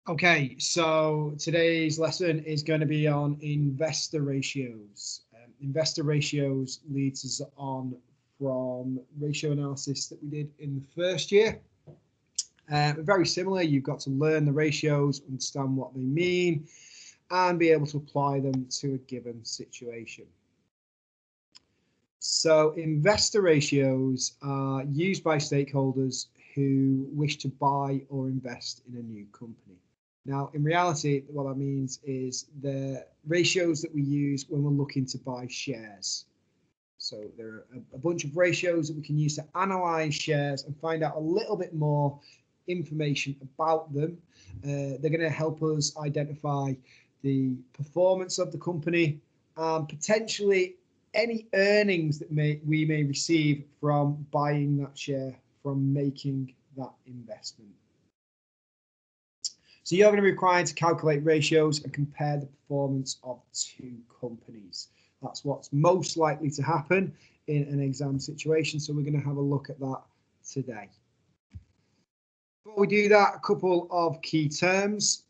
Okay, so today's lesson is going to be on investor ratios. Investor ratios leads us on from ratio analysis that we did in the first year. Very similar, you've got to learn the ratios, understand what they mean, and be able to apply them to a given situation. So investor ratios are used by stakeholders who wish to buy or invest in a new company. Now, in reality, what that means is the ratios that we use when we're looking to buy shares. So there are a bunch of ratios that we can use to analyze shares and find out a little bit more information about them. They're going to help us identify the performance of the company and potentially any earnings that we may receive from buying that share, from making that investment. So you're going to be required to calculate ratios and compare the performance of two companies. That's what's most likely to happen in an exam situation. So we're going to have a look at that today. Before we do that, a couple of key terms.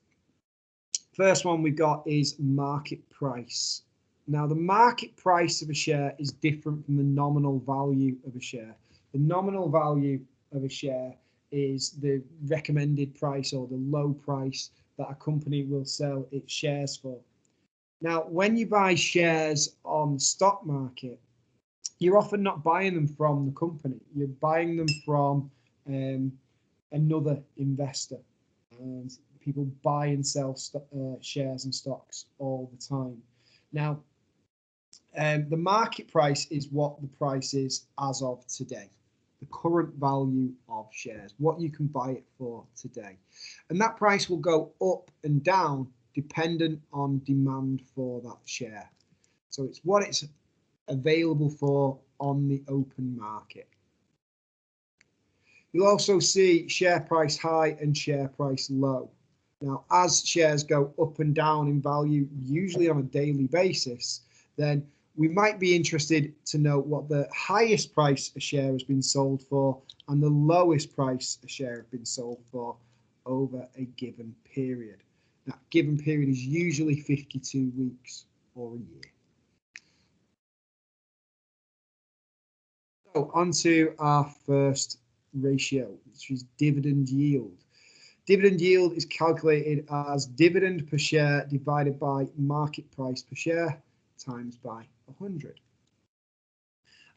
First one we've got is market price. Now, the market price of a share is different from the nominal value of a share. The nominal value of a share is the recommended price or the low price that a company will sell its shares for. Now, when you buy shares on the stock market, you're often not buying them from the company. You're buying them from another investor. And people buy and sell shares and stocks all the time. Now, the market price is what the price is as of today. The current value of shares, what you can buy it for today. And that price will go up and down dependent on demand for that share. So it's what it's available for on the open market. You'll also see share price high and share price low. Now, as shares go up and down in value, usually on a daily basis, then we might be interested to know what the highest price a share has been sold for and the lowest price a share has been sold for over a given period. That given period is usually 52 weeks or a year. So on to our first ratio, which is dividend yield. Dividend yield is calculated as dividend per share divided by market price per share times by 100.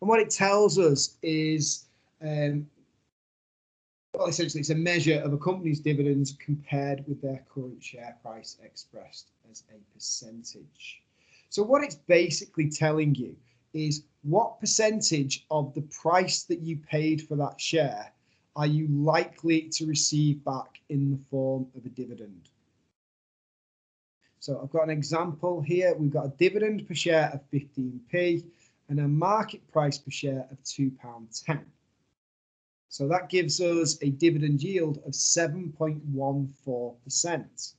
And what it tells us is, well, essentially it's a measure of a company's dividends compared with their current share price expressed as a percentage. So what it's basically telling you is what percentage of the price that you paid for that share are you likely to receive back in the form of a dividend. So I've got an example here. We've got a dividend per share of 15p and a market price per share of £2.10. So that gives us a dividend yield of 7.14%.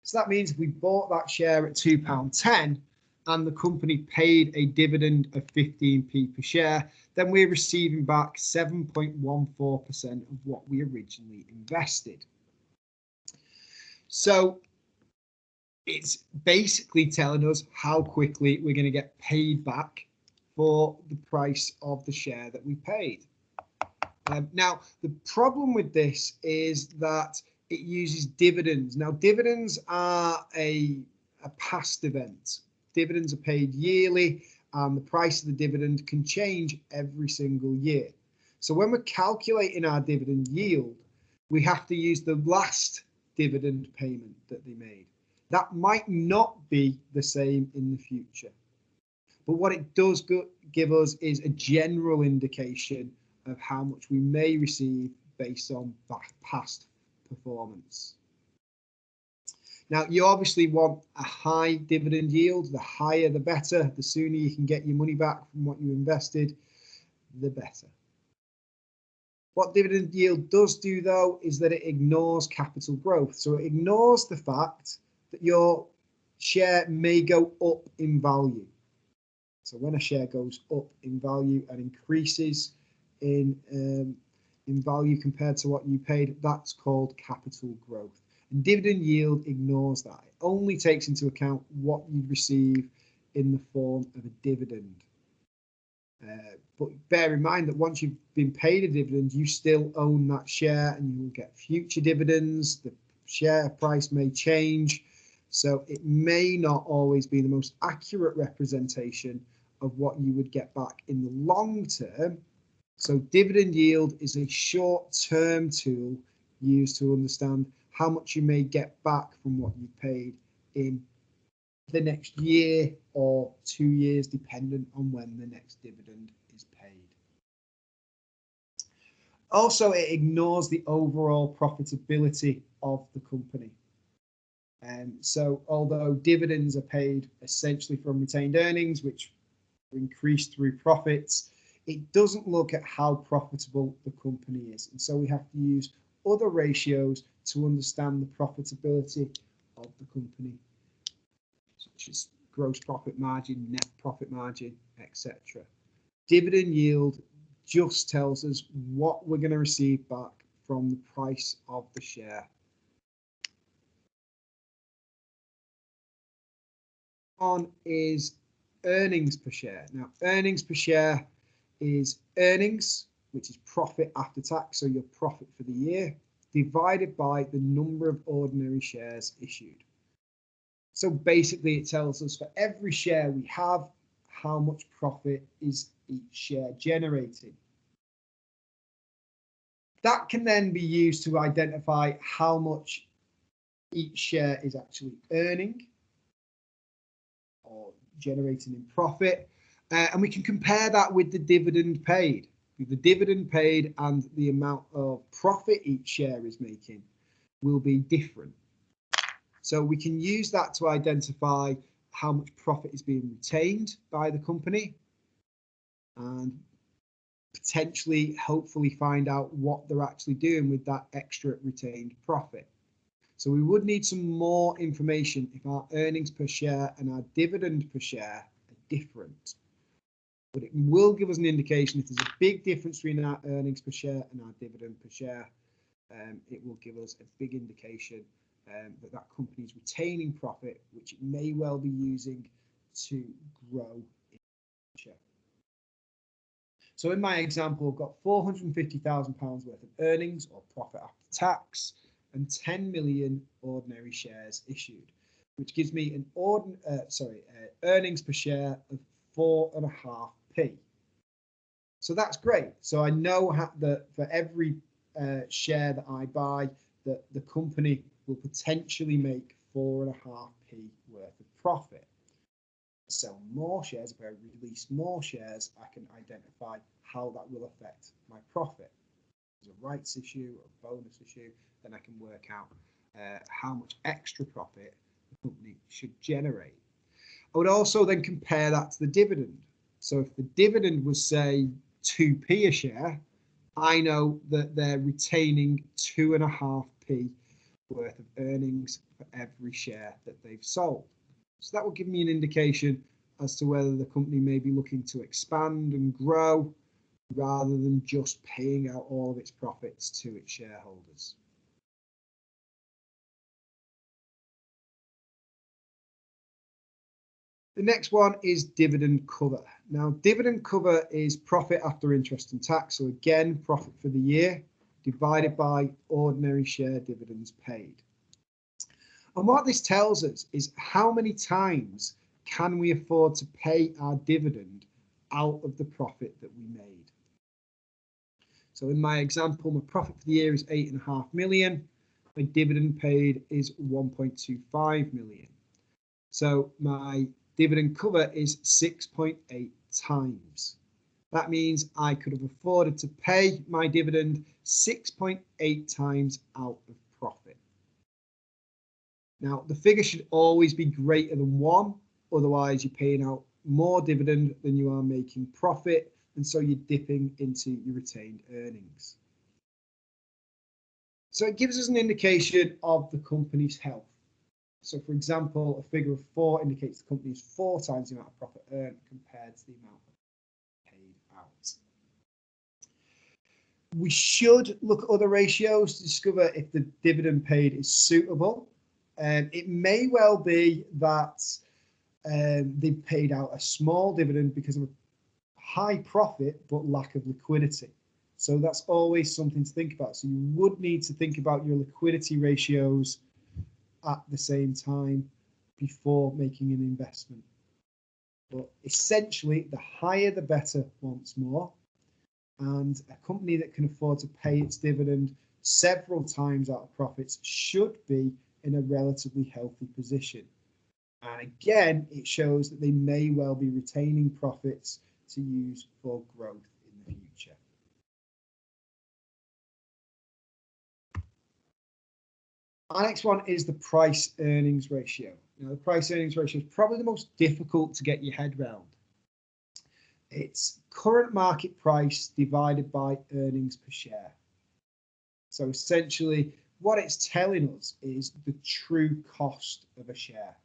So that means if we bought that share at £2.10 and the company paid a dividend of 15p per share, then we're receiving back 7.14% of what we originally invested. So it's basically telling us how quickly we're going to get paid back for the price of the share that we paid. Now, the problem with this is that it uses dividends. Now, dividends are a past event. Dividends are paid yearly, and the price of the dividend can change every single year. So when we're calculating our dividend yield, we have to use the last dividend payment that they made. That might not be the same in the future. But what it does give us is a general indication of how much we may receive based on past performance. Now, you obviously want a high dividend yield. The higher, the better. The sooner you can get your money back from what you invested, the better. What dividend yield does do, though, is that it ignores capital growth. So it ignores the fact that your share may go up in value. So when a share goes up in value and increases in value compared to what you paid, that's called capital growth. And dividend yield ignores that. It only takes into account what you'd receive in the form of a dividend. But bear in mind that once you've been paid a dividend, you still own that share and you will get future dividends. The share price may change. So it may not always be the most accurate representation of what you would get back in the long term. So dividend yield is a short-term tool used to understand how much you may get back from what you paid in the next year or 2 years, dependent on when the next dividend is paid. Also, it ignores the overall profitability of the company. So although dividends are paid essentially from retained earnings, which are increased through profits, it doesn't look at how profitable the company is. And so we have to use other ratios to understand the profitability of the company, such as gross profit margin, net profit margin, etc. Dividend yield just tells us what we're going to receive back from the price of the share. On is earnings per share. Now, earnings per share is earnings, which is profit after tax, so your profit for the year, divided by the number of ordinary shares issued. So basically it tells us for every share we have, how much profit is each share generating. That can then be used to identify how much each share is actually earning or generating in profit. And we can compare that with the dividend paid. The dividend paid and the amount of profit each share is making will be different. So we can use that to identify how much profit is being retained by the company and potentially, hopefully, find out what they're actually doing with that extra retained profit. So we would need some more information if our earnings per share and our dividend per share are different. But it will give us an indication if there's a big difference between our earnings per share and our dividend per share. It will give us a big indication that that company is retaining profit, which it may well be using to grow in the future. So in my example, I've got £450,000 worth of earnings or profit after tax and 10 million ordinary shares issued, which gives me an earnings per share of 4.5p. So that's great. So I know that for every share that I buy, that the company will potentially make 4.5p worth of profit. Sell more shares, if I release more shares, I can identify how that will affect my profit. If there's a rights issue or a bonus issue, then I can work out how much extra profit the company should generate. I would also then compare that to the dividend. So if the dividend was, say, 2p a share, I know that they're retaining 2.5p worth of earnings for every share that they've sold. So that will give me an indication as to whether the company may be looking to expand and grow rather than just paying out all of its profits to its shareholders. The next one is dividend cover. Now, dividend cover is profit after interest and tax. So again, profit for the year divided by ordinary share dividends paid. And what this tells us is how many times can we afford to pay our dividend out of the profit that we made. So in my example, my profit for the year is 8.5 million. My dividend paid is 1.25 million. So my dividend cover is 6.8 times. That means I could have afforded to pay my dividend 6.8 times out of profit. Now, the figure should always be greater than 1, otherwise you're paying out more dividend than you are making profit, and so you're dipping into your retained earnings. So it gives us an indication of the company's health. So for example, a figure of 4 indicates the company is 4 times the amount of profit earned compared to the amount paid out. We should look at other ratios to discover if the dividend paid is suitable. It may well be that they've paid out a small dividend because of a high profit but lack of liquidity. So that's always something to think about. So you would need to think about your liquidity ratios at the same time before making an investment. But essentially, the higher the better once more. And a company that can afford to pay its dividend several times out of profits should be in a relatively healthy position. And again, it shows that they may well be retaining profits to use for growth in the future. Our next one is the price earnings ratio. Now, the price earnings ratio is probably the most difficult to get your head around. It's current market price divided by earnings per share. So essentially, what it's telling us is the true cost of a share.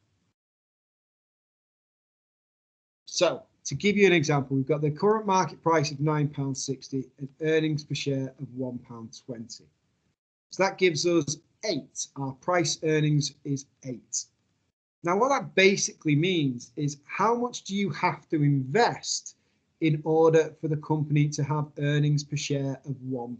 So to give you an example, we've got the current market price of £9.60 and earnings per share of £1.20. So that gives us 8. Our price earnings is 8. Now, what that basically means is how much do you have to invest in order for the company to have earnings per share of £1.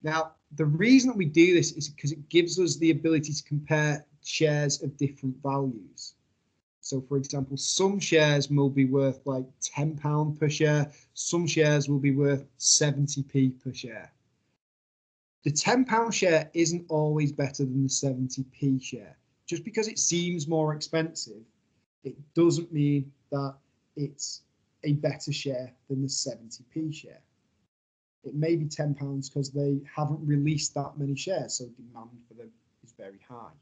Now, the reason that we do this is because it gives us the ability to compare shares of different values. So, for example, some shares will be worth like £10 per share. Some shares will be worth 70p per share. The £10 share isn't always better than the 70p share. Just because it seems more expensive, it doesn't mean that it's a better share than the 70p share. It may be £10 because they haven't released that many shares, so demand for them is very high.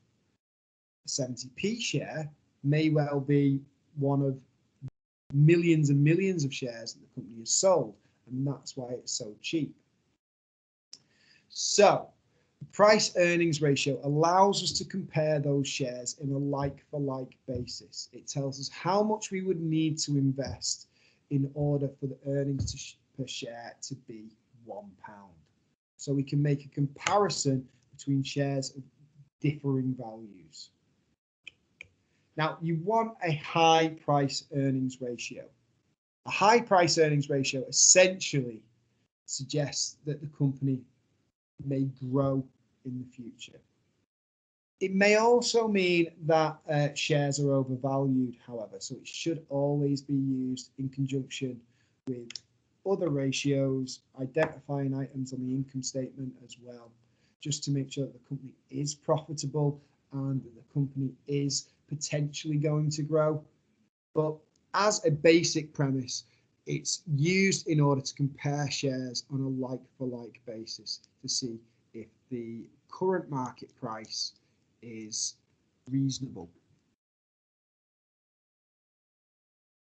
The 70p share may well be one of millions and millions of shares that the company has sold, and that's why it's so cheap. So the price earnings ratio allows us to compare those shares in a like-for-like basis. It tells us how much we would need to invest in order for the earnings per share to be £1. So we can make a comparison between shares of differing values. Now, you want a high price earnings ratio. A high price earnings ratio essentially suggests that the company may grow in the future. It may also mean that shares are overvalued, however, so it should always be used in conjunction with other ratios, identifying items on the income statement as well, just to make sure that the company is profitable and that the company is potentially going to grow. But as a basic premise, it's used in order to compare shares on a like-for-like basis to see if the current market price is reasonable.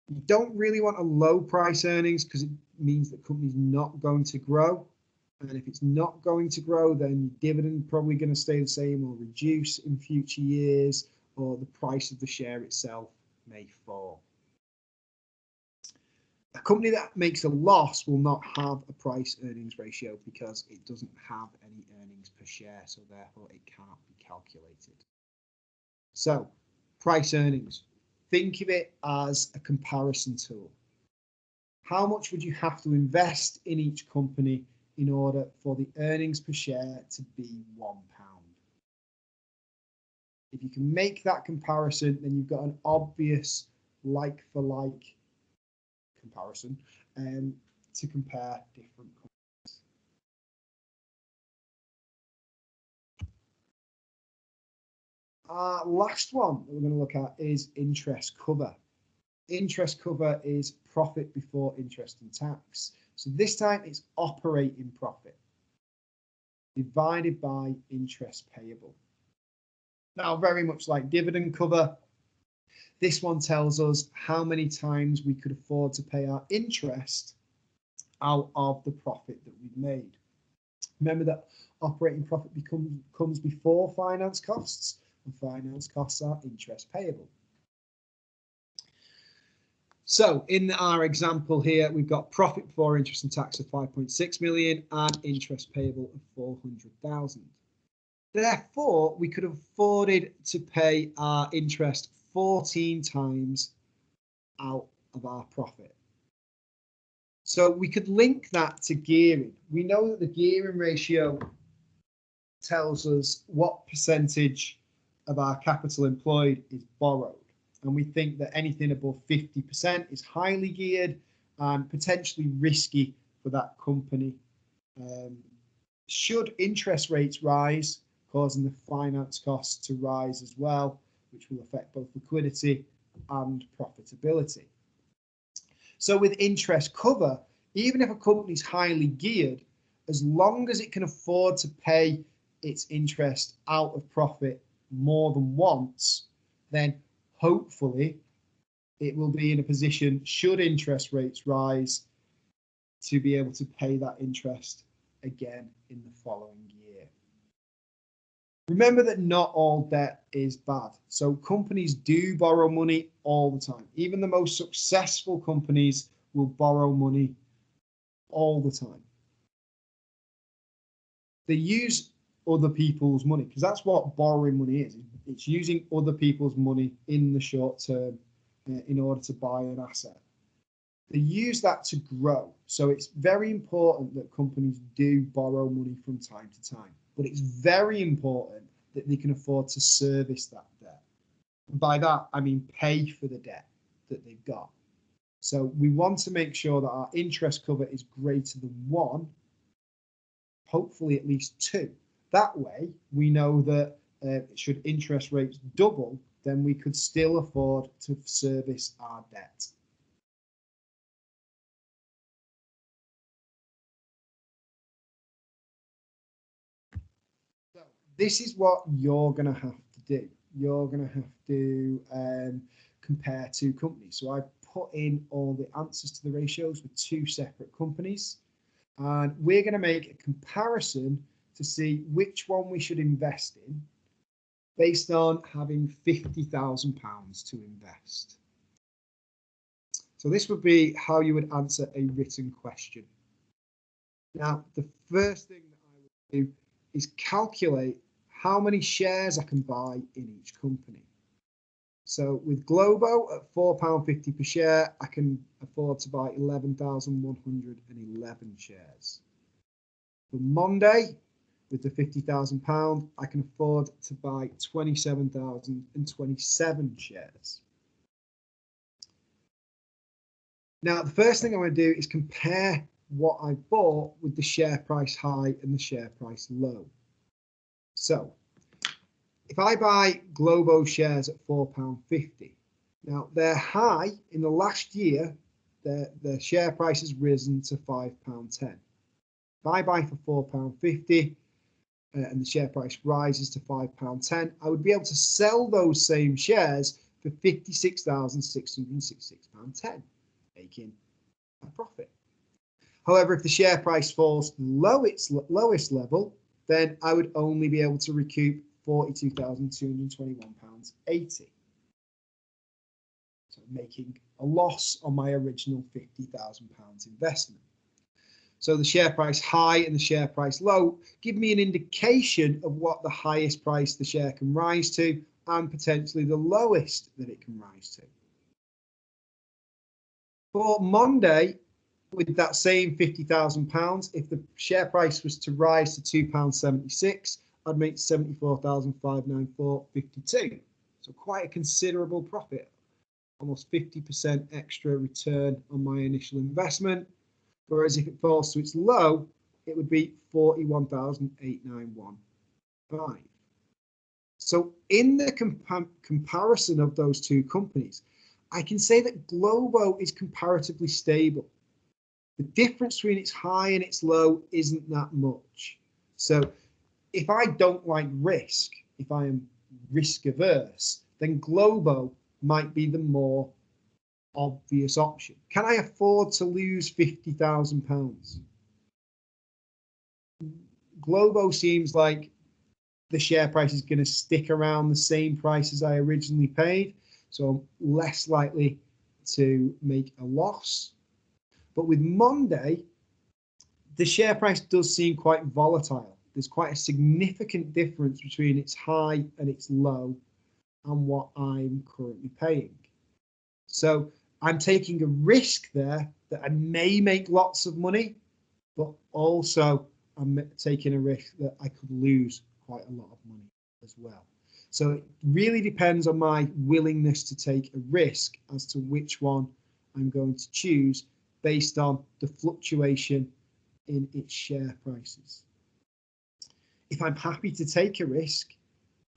You don't really want a low price earnings because it means that the company's not going to grow. And if it's not going to grow, then dividend probably going to stay the same or reduce in future years, or the price of the share itself may fall. A company that makes a loss will not have a price earnings ratio because it doesn't have any earnings per share, so therefore it can't be calculated. So, price earnings. Think of it as a comparison tool. How much would you have to invest in each company in order for the earnings per share to be £1? If you can make that comparison, then you've got an obvious like-for-like comparison to compare different companies. Our last one that we're going to look at is interest cover. Interest cover is profit before interest and tax. So this time it's operating profit divided by interest payable. Now, very much like dividend cover, this one tells us how many times we could afford to pay our interest out of the profit that we've made. Remember that operating profit comes before finance costs, and finance costs are interest payable. So in our example here, we've got profit before interest and tax of 5.6 million and interest payable of 400,000. Therefore, we could have afforded to pay our interest 14 times out of our profit. So we could link that to gearing. We know that the gearing ratio tells us what percentage of our capital employed is borrowed. And we think that anything above 50% is highly geared and potentially risky for that company. Should interest rates rise, causing the finance costs to rise as well, which will affect both liquidity and profitability. So with interest cover, even if a company is highly geared, as long as it can afford to pay its interest out of profit more than once, then hopefully it will be in a position, should interest rates rise, to be able to pay that interest again in the following year. Remember that not all debt is bad. So companies do borrow money all the time. Even the most successful companies will borrow money all the time. They use other people's money because that's what borrowing money is. It's using other people's money in the short term in order to buy an asset. They use that to grow. So it's very important that companies do borrow money from time to time. But it's very important that they can afford to service that debt. And by that, I mean pay for the debt that they've got. So we want to make sure that our interest cover is greater than 1, hopefully at least 2. That way, we know that should interest rates double, then we could still afford to service our debt. So this is what you're going to have to do. You're going to have to compare 2 companies. So I've put in all the answers to the ratios with 2 separate companies. And we're going to make a comparison to see which one we should invest in based on having £50,000 to invest. So this would be how you would answer a written question. Now, the first thing that I would do is calculate how many shares I can buy in each company. So with Globo at £4.50 per share, I can afford to buy 11,111 shares. For Monday, with the £50,000, I can afford to buy 27,027 shares. Now, the first thing I'm going to do is compare what I bought with the share price high and the share price low. So, if I buy Globo shares at £4.50, now they're high in the last year, their share price has risen to £5.10. If I buy for £4.50, and the share price rises to £5.10, I would be able to sell those same shares for £56,666.10, making a profit. However, if the share price falls to the lowest level, then I would only be able to recoup £42,221.80. So making a loss on my original £50,000 investment. So the share price high and the share price low give me an indication of what the highest price the share can rise to and potentially the lowest that it can rise to. For Monday, with that same £50,000, if the share price was to rise to £2.76, I'd make £74,594.52. So quite a considerable profit, almost 50% extra return on my initial investment. Whereas if it falls to its low, it would be £41,891.5. So in the comparison of those 2 companies, I can say that Globo is comparatively stable. The difference between its high and its low isn't that much. So if I don't like risk, if I am risk averse, then Globo might be the more obvious option. Can I afford to lose £50,000? Globo seems like the share price is going to stick around the same price as I originally paid, so I'm less likely to make a loss. But with Monday, the share price does seem quite volatile. There's quite a significant difference between its high and its low and what I'm currently paying. So I'm taking a risk there that I may make lots of money, but also I'm taking a risk that I could lose quite a lot of money as well. So it really depends on my willingness to take a risk as to which one I'm going to choose based on the fluctuation in its share prices. If I'm happy to take a risk,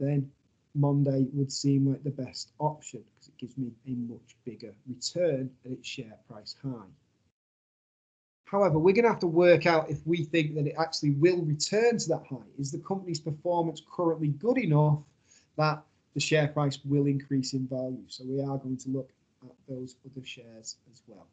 then Monday would seem like the best option because it gives me a much bigger return at its share price high. However, we're going to have to work out if we think that it actually will return to that high. Is the company's performance currently good enough that the share price will increase in value? So we are going to look at those other shares as well.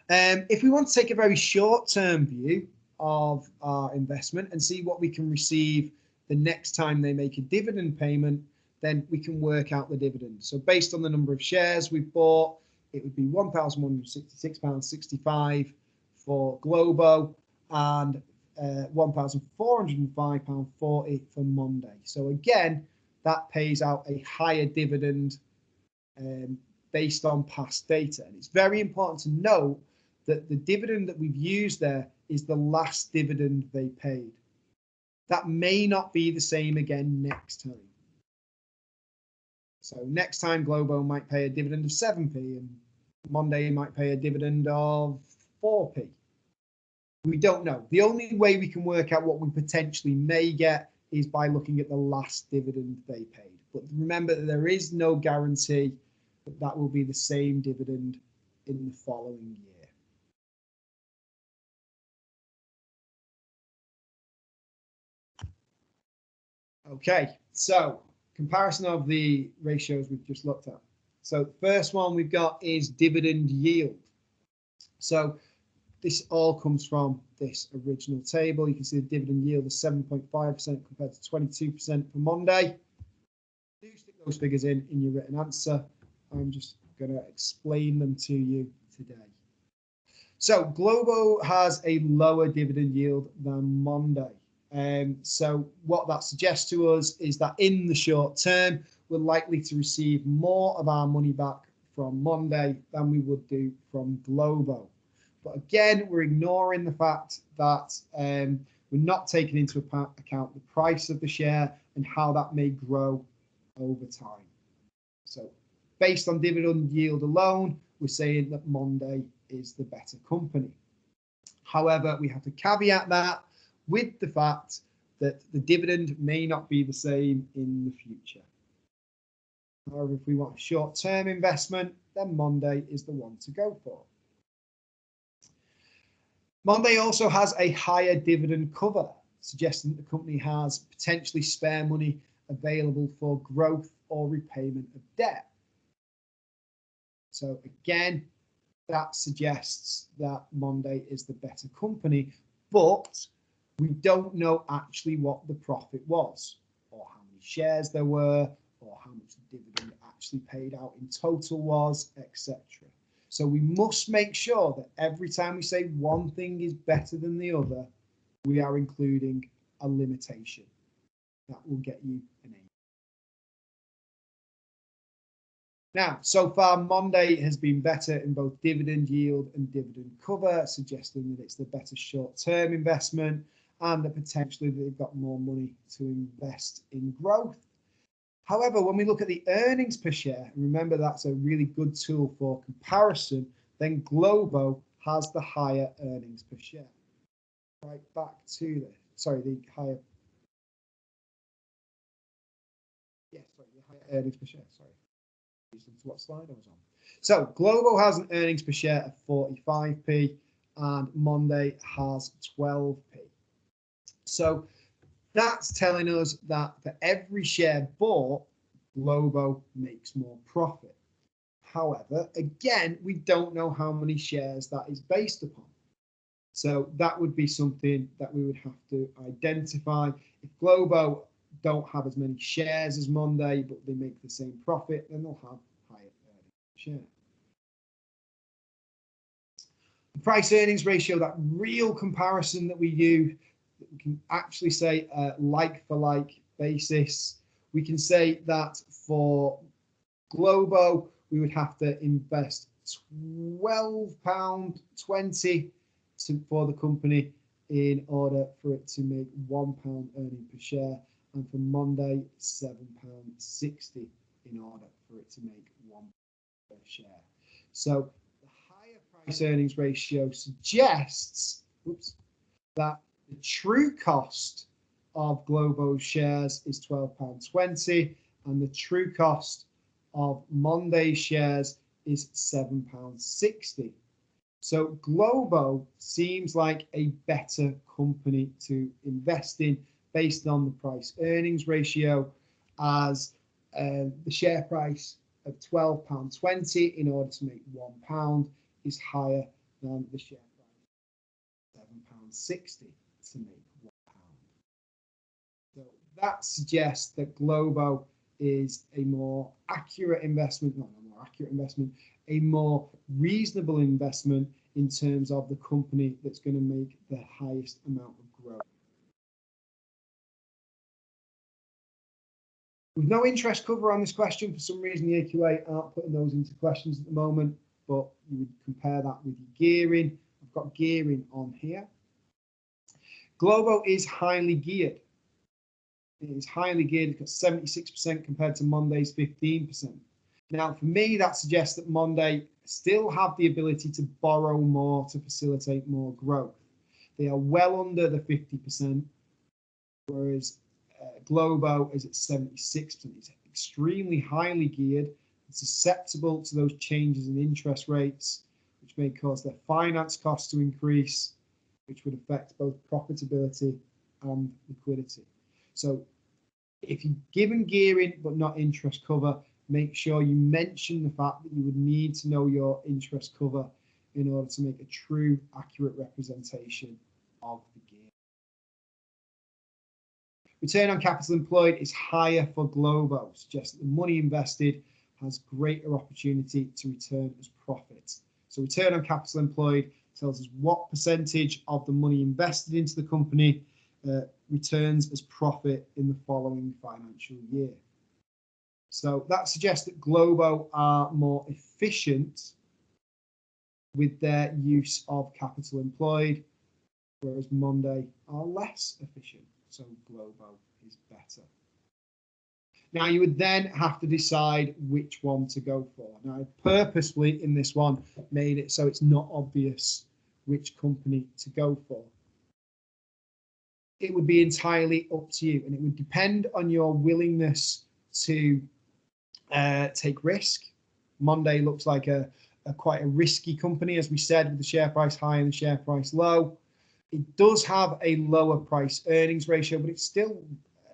If we want to take a very short-term view of our investment and see what we can receive the next time they make a dividend payment, then we can work out the dividend. So based on the number of shares we've bought, it would be £1,166.65 for Globo and £1,405.40 for Monday. So again, that pays out a higher dividend based on past data. And it's very important to note that the dividend that we've used there is the last dividend they paid. That may not be the same again next time. So next time Globo might pay a dividend of 7p and Monday might pay a dividend of 4p. We don't know. The only way we can work out what we potentially may get is by looking at the last dividend they paid. But remember that there is no guarantee that that will be the same dividend in the following year. Okay, so comparison of the ratios we've just looked at. So the first one we've got is dividend yield. So this all comes from this original table. You can see the dividend yield is 7.5% compared to 22% for Monday. Do stick those figures in your written answer. I'm just going to explain them to you today. So Globo has a lower dividend yield than Monday. So what that suggests to us is that in the short term, we're likely to receive more of our money back from Monday than we would do from Globo. But again, we're ignoring the fact that we're not taking into account the price of the share and how that may grow over time. So based on dividend yield alone, we're saying that Monday is the better company. However, we have to caveat that with the fact that the dividend may not be the same in the future. However, if we want a short-term investment, then Monday is the one to go for. Monday also has a higher dividend cover, suggesting that the company has potentially spare money available for growth or repayment of debt. So again, that suggests that Monday is the better company, but we don't know actually what the profit was, or how many shares there were, or how much the dividend actually paid out in total was, etc. So we must make sure that every time we say one thing is better than the other, we are including a limitation. That will get you an A. Now, so far, Monday has been better in both dividend yield and dividend cover, suggesting that it's the better short-term investment and that potentially they've got more money to invest in growth. However, when we look at the earnings per share, remember that's a really good tool for comparison, then Globo has the higher earnings per share. Right back to the higher earnings per share, what slide I was on. So Globo has an earnings per share of 45p and Monday has 12p. So that's telling us that for every share bought, Globo makes more profit. However, again, we don't know how many shares that is based upon. So that would be something that we would have to identify. If Globo don't have as many shares as Monday, but they make the same profit, then they'll have higher earnings per share. The price earnings ratio, that real comparison that we do, that we can actually say like for like basis. We can say that for Globo, we would have to invest £12.20 for the company in order for it to make £1 earning per share, and for Monday, £7.60 in order for it to make £1 per share. So the higher price earnings ratio suggests that the true cost of Globo's shares is £12.20, and the true cost of Monday's shares is £7.60. So Globo seems like a better company to invest in based on the price earnings ratio, as the share price of £12.20 in order to make £1 is higher than the share price of £7.60 to make £1. So that suggests that Globo is a more accurate investment, not a more accurate investment, a more reasonable investment in terms of the company that's going to make the highest amount of growth. With no interest cover on this question, for some reason the AQA aren't putting those into questions at the moment, but you would compare that with your gearing. I've got gearing on here. Globo is highly geared. It is highly geared. It's got 76% compared to Monday's 15%. Now, for me, that suggests that Monday still have the ability to borrow more to facilitate more growth. They are well under the 50%, whereas Globo is at 76%. It's extremely highly geared. It's susceptible to those changes in interest rates, which may cause their finance costs to increase, which would affect both profitability and liquidity. So if you're given gearing but not interest cover, make sure you mention the fact that you would need to know your interest cover in order to make a true, accurate representation of the gearing. Return on capital employed is higher for Globo, suggests that the money invested has greater opportunity to return as profit. So return on capital employed tells us what percentage of the money invested into the company returns as profit in the following financial year. So that suggests that Globo are more efficient with their use of capital employed, whereas Monday are less efficient. So Globo is better. Now you would then have to decide which one to go for. Now I purposely in this one made it so it's not obvious which company to go for. It would be entirely up to you, and it would depend on your willingness to take risk. Monday looks like a quite a risky company, as we said, with the share price high and the share price low. It does have a lower price earnings ratio, but it's still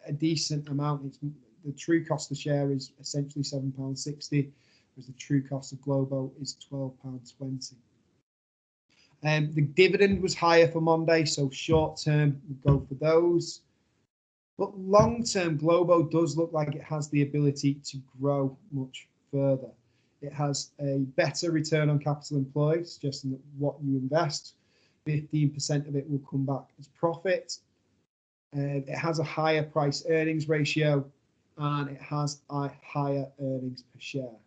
a decent amount. The true cost of the share is essentially £7.60, whereas the true cost of Globo is £12.20. The dividend was higher for Monday, so short term we'll go for those. But long term, Globo does look like it has the ability to grow much further. It has a better return on capital employed, suggesting that what you invest, 15% of it will come back as profit. It has a higher price earnings ratio, and it has a higher earnings per share.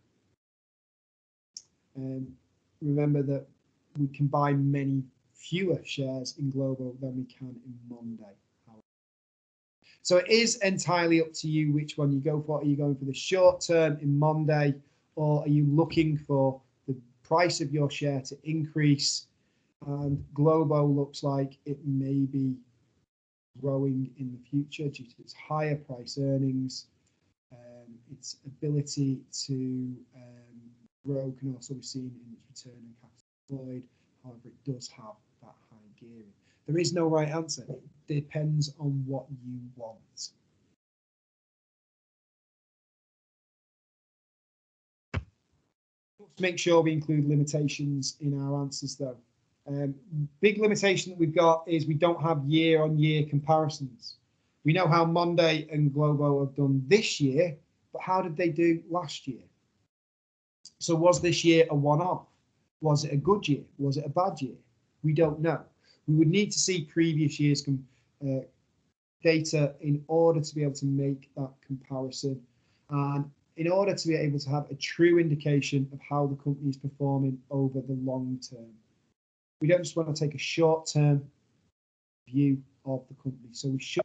Remember that we can buy many fewer shares in Globo than we can in Monday. So it is entirely up to you which one you go for. Are you going for the short term in Monday, or are you looking for the price of your share to increase? And Globo looks like it may be growing in the future due to its higher price earnings. Its ability to grow can also be seen in its return on capital employed. However, it does have that high gearing. There is no right answer. It depends on what you want. Let's make sure we include limitations in our answers, though. Big limitation that we've got is we don't have year-on-year comparisons. We know how Monday and Globo have done this year, but how did they do last year? So was this year a one-off? Was it a good year? Was it a bad year? We don't know. We would need to see previous years' data in order to be able to make that comparison, and in order to be able to have a true indication of how the company is performing over the long term. We don't just want to take a short-term view of the company. So we should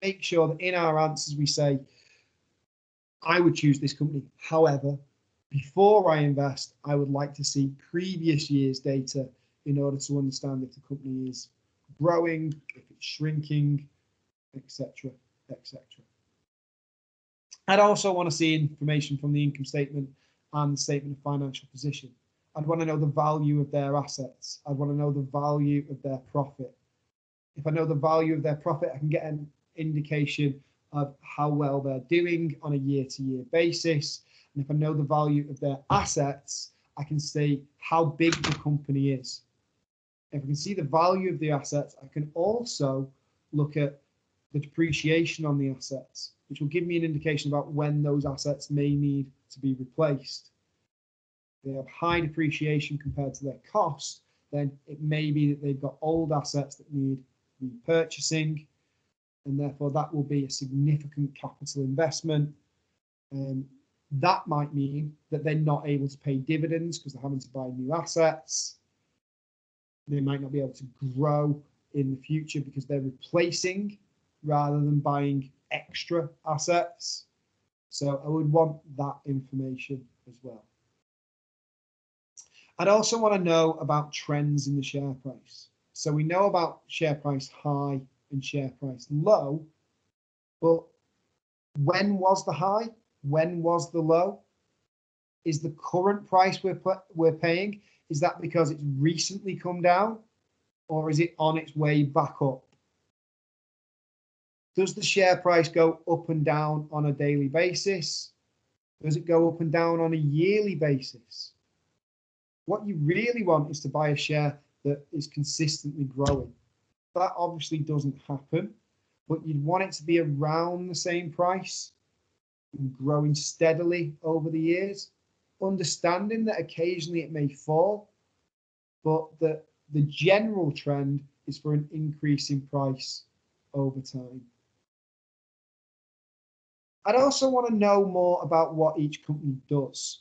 make sure that in our answers we say, I would choose this company. However, before I invest, I would like to see previous year's data in order to understand if the company is growing, if it's shrinking, etc., etc. I'd also want to see information from the income statement and the statement of financial position. I'd want to know the value of their assets. I'd want to know the value of their profit. If I know the value of their profit, I can get an indication of how well they're doing on a year-to-year basis. And if I know the value of their assets, I can see how big the company is. If I can see the value of the assets, I can also look at the depreciation on the assets, which will give me an indication about when those assets may need to be replaced. If they have high depreciation compared to their cost, then it may be that they've got old assets that need repurchasing, and therefore that will be a significant capital investment. That might mean that they're not able to pay dividends because they're having to buy new assets. They might not be able to grow in the future because they're replacing rather than buying extra assets. So I would want that information as well. I'd also want to know about trends in the share price. So we know about share price high and share price low, but when was the high? When was the low? Is the current price we're paying, is that because it's recently come down, or is it on its way back up? Does the share price go up and down on a daily basis? Does it go up and down on a yearly basis? What you really want is to buy a share that is consistently growing. That obviously doesn't happen, but you'd want it to be around the same price and growing steadily over the years, understanding that occasionally it may fall, but that the general trend is for an increase in price over time. I'd also want to know more about what each company does.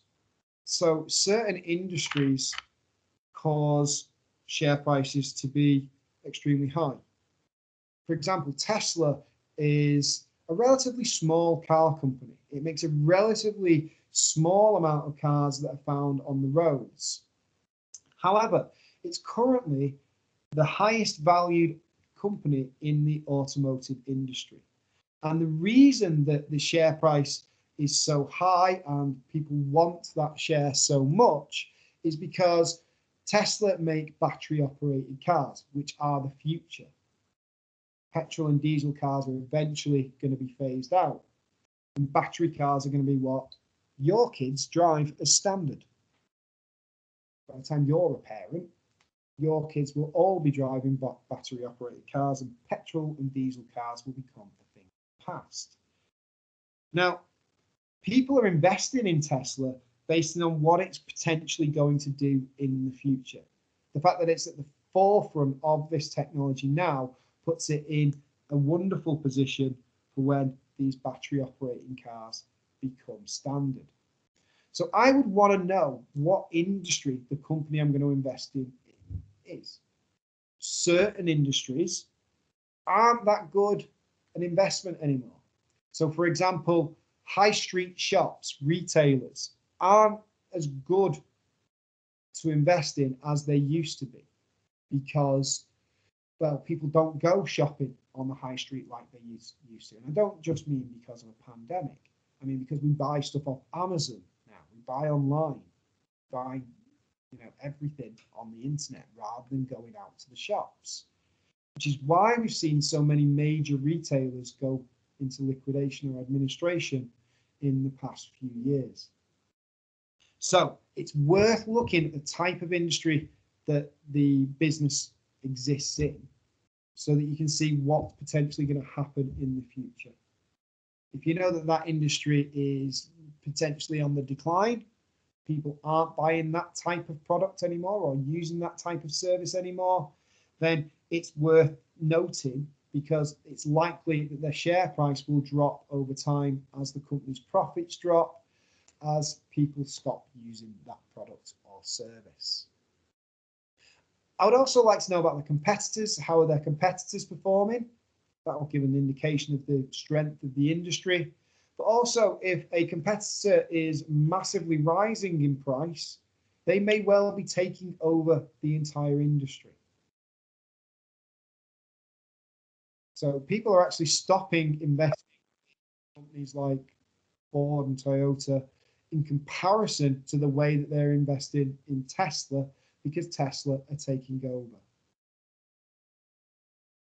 So certain industries cause share prices to be extremely high. For example, Tesla is a relatively small car company. It makes a relatively small amount of cars that are found on the roads. However, it's currently the highest valued company in the automotive industry. And the reason that the share price is so high and people want that share so much is because Tesla make battery operated cars, which are the future. Petrol and diesel cars are eventually going to be phased out, and battery cars are going to be what your kids drive as standard. By the time you're a parent, your kids will all be driving battery operated cars, and petrol and diesel cars will become a thing of the past. Now, people are investing in Tesla based on what it's potentially going to do in the future. The fact that it's at the forefront of this technology now puts it in a wonderful position for when these battery operating cars become standard. So I would want to know what industry the company I'm going to invest in is. Certain industries aren't that good an investment anymore. So for example, high street shops, retailers aren't as good to invest in as they used to be because, well, people don't go shopping on the high street like they used to. And I don't just mean because of a pandemic. I mean because we buy stuff off Amazon now. We buy online, buy everything on the internet rather than going out to the shops, which is why we've seen so many major retailers go into liquidation or administration in the past few years. So it's worth looking at the type of industry that the business exists in so that you can see what's potentially going to happen in the future. If you know that that industry is potentially on the decline, people aren't buying that type of product anymore or using that type of service anymore, then it's worth noting, because it's likely that their share price will drop over time as the company's profits drop, as people stop using that product or service. I would also like to know about the competitors. How are their competitors performing? That will give an indication of the strength of the industry. But also, if a competitor is massively rising in price, they may well be taking over the entire industry. So people are actually stopping investing in companies like Ford and Toyota in comparison to the way that they're investing in Tesla, because Tesla are taking over.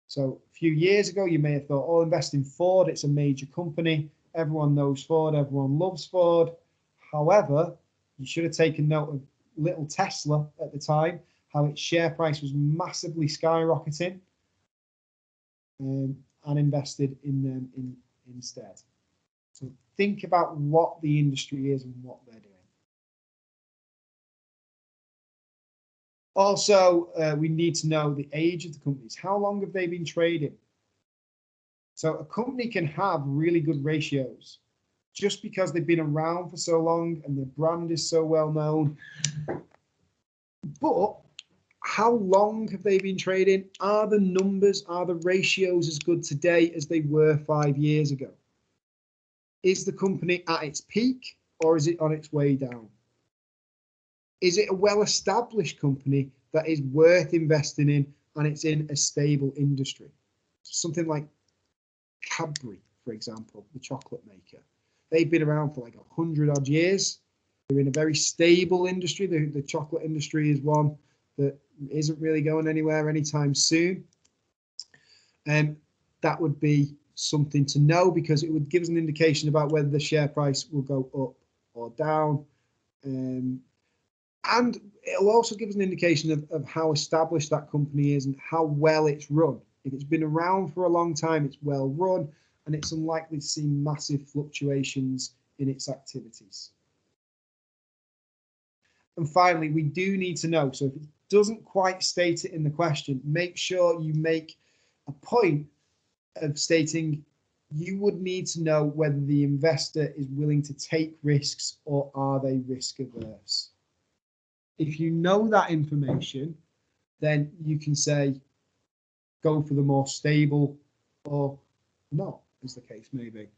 So a few years ago, you may have thought, oh, invest in Ford, it's a major company. Everyone knows Ford, everyone loves Ford. However, you should have taken note of little Tesla at the time, how its share price was massively skyrocketing, and invested in them instead. So think about what the industry is and what they're doing. Also, we need to know the age of the companies. How long have they been trading? So a company can have really good ratios just because they've been around for so long and the brand is so well known. But how long have they been trading? Are the numbers, are the ratios as good today as they were 5 years ago? Is the company at its peak, or is it on its way down? Is it a well-established company that is worth investing in and it's in a stable industry? Something like Cadbury, for example, the chocolate maker. They've been around for like 100 odd years. They're in a very stable industry. The chocolate industry is one that isn't really going anywhere anytime soon. And that would be something to know, because it would give us an indication about whether the share price will go up or down. And it'll also give us an indication of how established that company is and how well it's run. If it's been around for a long time, it's well run, and it's unlikely to see massive fluctuations in its activities. And finally, we do need to know, so if it doesn't quite state it in the question, make sure you make a point of stating you would need to know whether the investor is willing to take risks or are they risk averse. If you know that information, then you can say go for the more stable or not, as the case may be.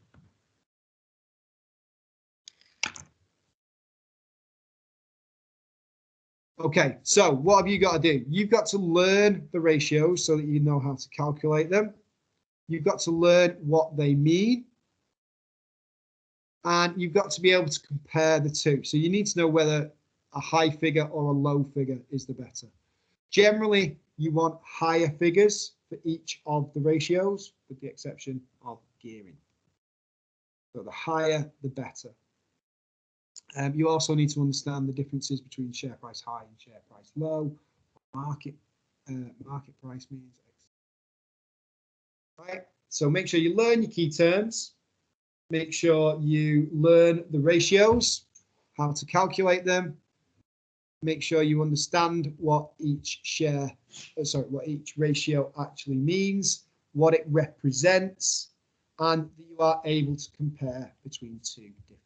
Okay, so what have you got to do? You've got to learn the ratios so that you know how to calculate them. You've got to learn what they mean. And you've got to be able to compare the two. So you need to know whether a high figure or a low figure is the better. Generally, you want higher figures for each of the ratios, with the exception of gearing. So the higher, the better. You also need to understand the differences between share price high and share price low, market price means. Right. So make sure you learn your key terms. Make sure you learn the ratios, how to calculate them. Make sure you understand what each ratio actually means, what it represents, and that you are able to compare between two different